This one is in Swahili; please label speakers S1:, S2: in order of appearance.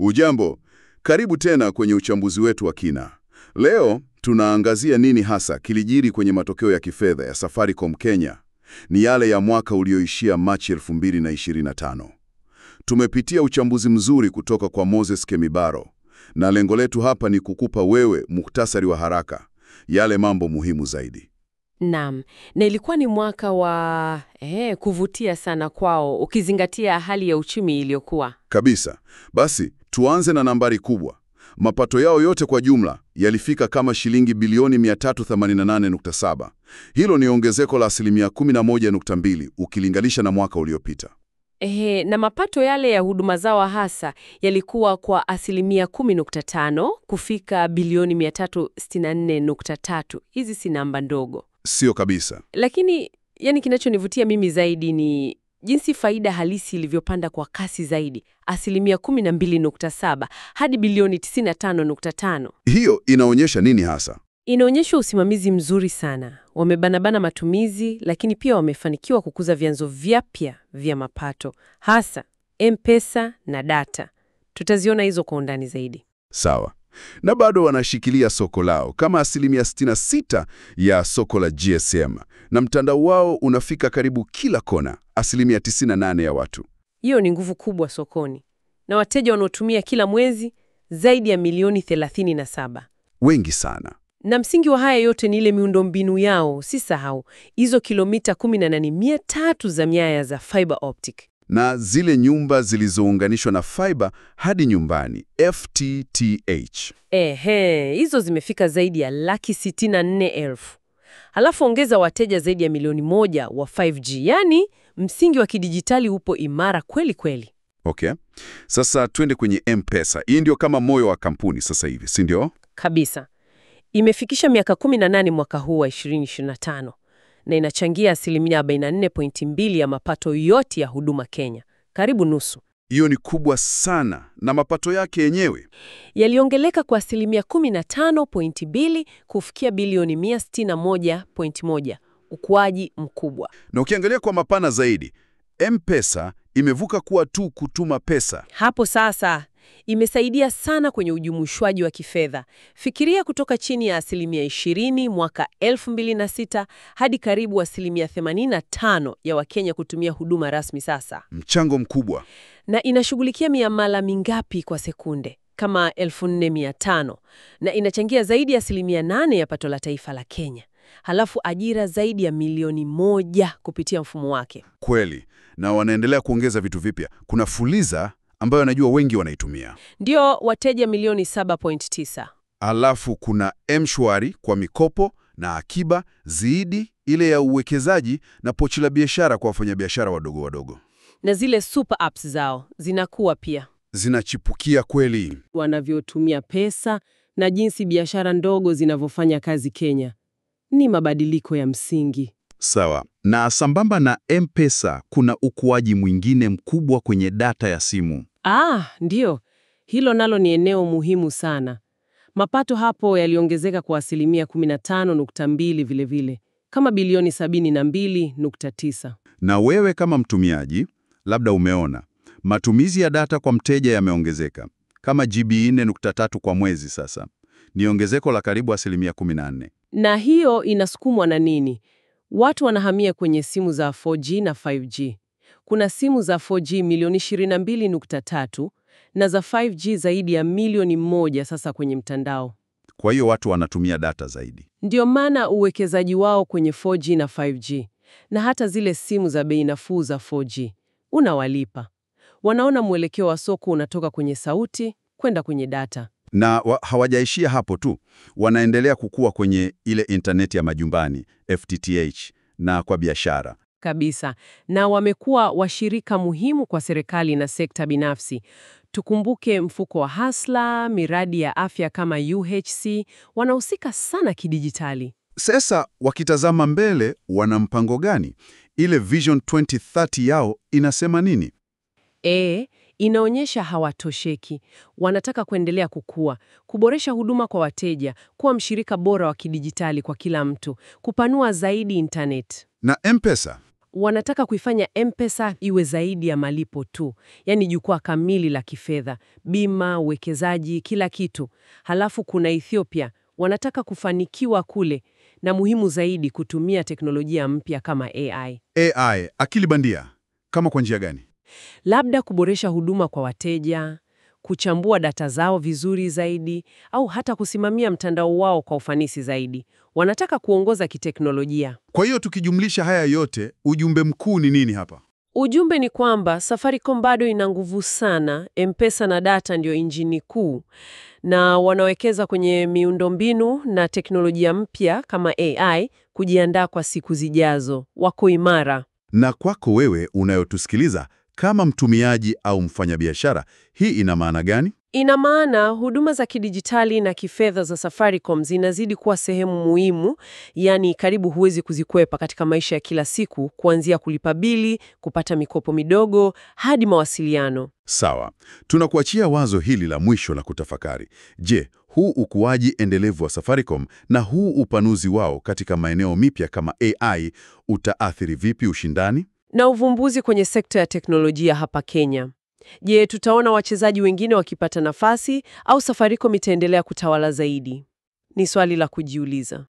S1: Ujambo, karibu tena kwenye uchambuzi wetu wa kina. Leo tunaangazia nini hasa kilijiri kwenye matokeo ya kifedha ya Safaricom Kenya. Ni yale ya mwaka ulioishia Machi 2025. Tumepitia uchambuzi mzuri kutoka kwa Moses Kemibaro, na lengo letu hapa ni kukupa wewe muhtasari wa haraka, yale mambo muhimu zaidi.
S2: Naam, na ilikuwa ni mwaka wa kuvutia sana kwao ukizingatia hali ya uchumi iliyokuwa.
S1: Kabisa. Basi, tuanze na nambari kubwa. Mapato yao yote kwa jumla yalifika kama shilingi bilioni 388.7. Hilo ni ongezeko la asilimia 11.2 ukilinganisha na mwaka uliopita.
S2: Na mapato yale ya huduma zao hasa yalikuwa kwa asilimia 10.5 kufika bilioni 364.3. Hizi si namba ndogo.
S1: Sio kabisa.
S2: Lakini kinachonivutia mimi zaidi ni jinsi faida halisi ilivyopanda kwa kasi zaidi, asilimia 12.7 hadi bilioni 95.5.
S1: Hiyo inaonyesha nini hasa?
S2: Inaonyesha usimamizi mzuri sana. Wamebanabana matumizi, lakini pia wamefanikiwa kukuza vyanzo vyapya vya mapato, hasa M-Pesa na data. Tutaziona hizo kwa undani zaidi.
S1: Sawa. Na bado wanashikilia soko lao kama asilimia 66 ya soko la GSM, na mtandao wao unafika karibu kila kona, asilimia 98 ya watu.
S2: Hiyo ni nguvu kubwa sokoni, na wateja wanaotumia kila mwezi zaidi ya milioni 37.
S1: Wengi sana.
S2: Na msingi wa haya yote ni ile miundombinu yao, usisahau hizo kilomita 18,300 za nyaya za fiber optic.
S1: Na zile nyumba zilizounganishwa na fiber hadi nyumbani, FTTH.
S2: Hizo zimefika zaidi ya 164,000. Halafu ongeza wateja zaidi ya milioni 1 wa 5G. Yaani, msingi wa kidijitali upo imara kweli kweli.
S1: Okay. Sasa twende kwenye M-Pesa. Hii ndio kama moyo wa kampuni sasa hivi, si ndio?
S2: Kabisa. Imefikisha miaka 18 mwaka huu wa 2025. Na inachangia asilimia 44.2 ya mapato yote ya huduma Kenya. Karibu nusu.
S1: Hiyo ni kubwa sana. Na mapato yake yenyewe
S2: yaliongeleka kwa asilimia 15.2 kufikia bilioni 161.1. Ukuaji mkubwa.
S1: Na ukiangalia kwa mapana zaidi, M-Pesa imevuka kuwa tu kutuma pesa.
S2: Hapo sasa imesaidia sana kwenye ujumuishwaji wa kifedha. Fikiria kutoka chini ya asilimia 20 mwaka 2006 hadi karibu asilimia 85 ya Wakenya kutumia huduma rasmi sasa.
S1: Mchango mkubwa.
S2: Na inashughulikia miamala mingapi kwa sekunde? Kama 4,500. Na inachangia zaidi ya asilimia 8 ya pato la taifa la Kenya. Halafu ajira zaidi ya milioni 1 kupitia mfumo wake.
S1: Kweli. Na wanaendelea kuongeza vitu vipya. Kuna Fuliza ambayo najua wengi wanaitumia.
S2: Ndio, wateja milioni 7.9.
S1: Alafu kuna M-Shwari kwa mikopo na akiba, Ziidi ile ya uwekezaji, na Pochi la Biashara kwa wafanyabiashara wadogo wadogo.
S2: Na zile super apps zao zinakuwa pia.
S1: Zinachipukia kweli.
S2: Wanavyotumia pesa na jinsi biashara ndogo zinavyofanya kazi Kenya ni mabadiliko ya msingi.
S3: Sawa. Na sambamba na M-Pesa kuna ukuaji mwingine mkubwa kwenye data ya simu.
S2: Ndio. Hilo nalo ni eneo muhimu sana. Mapato hapo yaliongezeka kwa asilimia 15.2 vilevile, kama bilioni 72.9.
S3: Na wewe kama mtumiaji, labda umeona, matumizi ya data kwa mteja yameongezeka, kama GB 4.3 kwa mwezi sasa. Ni ongezeko la karibu asilimia 14.
S2: Na hiyo inasukumwa na nini? Watu wanahamia kwenye simu za 4G na 5G. Kuna simu za 4G milioni 22.3 na za 5G zaidi ya milioni 1 sasa kwenye mtandao.
S3: Kwa hiyo watu wanatumia data zaidi.
S2: Ndio maana uwekezaji wao kwenye 4G na 5G na hata zile simu za bei nafuu za 4G unawalipa. Wanaona mwelekeo wa soko unatoka kwenye sauti kwenda kwenye data.
S3: Na hawajaishia hapo tu, wanaendelea kukua kwenye ile interneti ya majumbani, FTTH, na kwa biashara.
S2: Kabisa. Na wamekuwa washirika muhimu kwa serikali na sekta binafsi. Tukumbuke mfuko wa Hustler, miradi ya afya kama UHC, wanahusika sana kidijitali.
S3: Sasa wakitazama mbele, wana mpango gani? Ile Vision 2030 yao inasema nini?
S2: Inaonyesha hawatosheki. Wanataka kuendelea kukua, kuboresha huduma kwa wateja, kuwa mshirika bora wa kidijitali kwa kila mtu, kupanua zaidi internet.
S3: Na M-Pesa?
S2: Wanataka kuifanya M-Pesa iwe zaidi ya malipo tu, yaani jukwaa kamili la kifedha, bima, uwekezaji, kila kitu. Halafu kuna Ethiopia, wanataka kufanikiwa kule, na muhimu zaidi, kutumia teknolojia mpya kama AI.
S3: AI, akili bandia. Kama kwa njia gani?
S2: Labda kuboresha huduma kwa wateja, kuchambua data zao vizuri zaidi, au hata kusimamia mtandao wao kwa ufanisi zaidi. Wanataka kuongoza kiteknolojia.
S3: Kwa hiyo tukijumlisha haya yote, ujumbe mkuu ni nini hapa?
S2: Ujumbe ni kwamba Safaricom bado ina nguvu sana, M-Pesa na data ndio injini kuu, na wanawekeza kwenye miundombinu na teknolojia mpya kama AI kujiandaa kwa siku zijazo. Wako imara.
S3: Na kwako wewe unayotusikiliza, kama mtumiaji au mfanyabiashara, hii ina maana gani?
S2: Ina maana huduma za kidijitali na kifedha za Safaricom zinazidi kuwa sehemu muhimu, yani karibu huwezi kuzikwepa katika maisha ya kila siku, kuanzia kulipa bili, kupata mikopo midogo, hadi mawasiliano.
S3: Sawa, tunakuachia wazo hili la mwisho la kutafakari. Je, huu ukuaji endelevu wa Safaricom na huu upanuzi wao katika maeneo mipya kama AI utaathiri vipi ushindani
S2: na uvumbuzi kwenye sekta ya teknolojia hapa Kenya? Je, tutaona wachezaji wengine wakipata nafasi au Safaricom itaendelea kutawala zaidi? Ni swali la kujiuliza.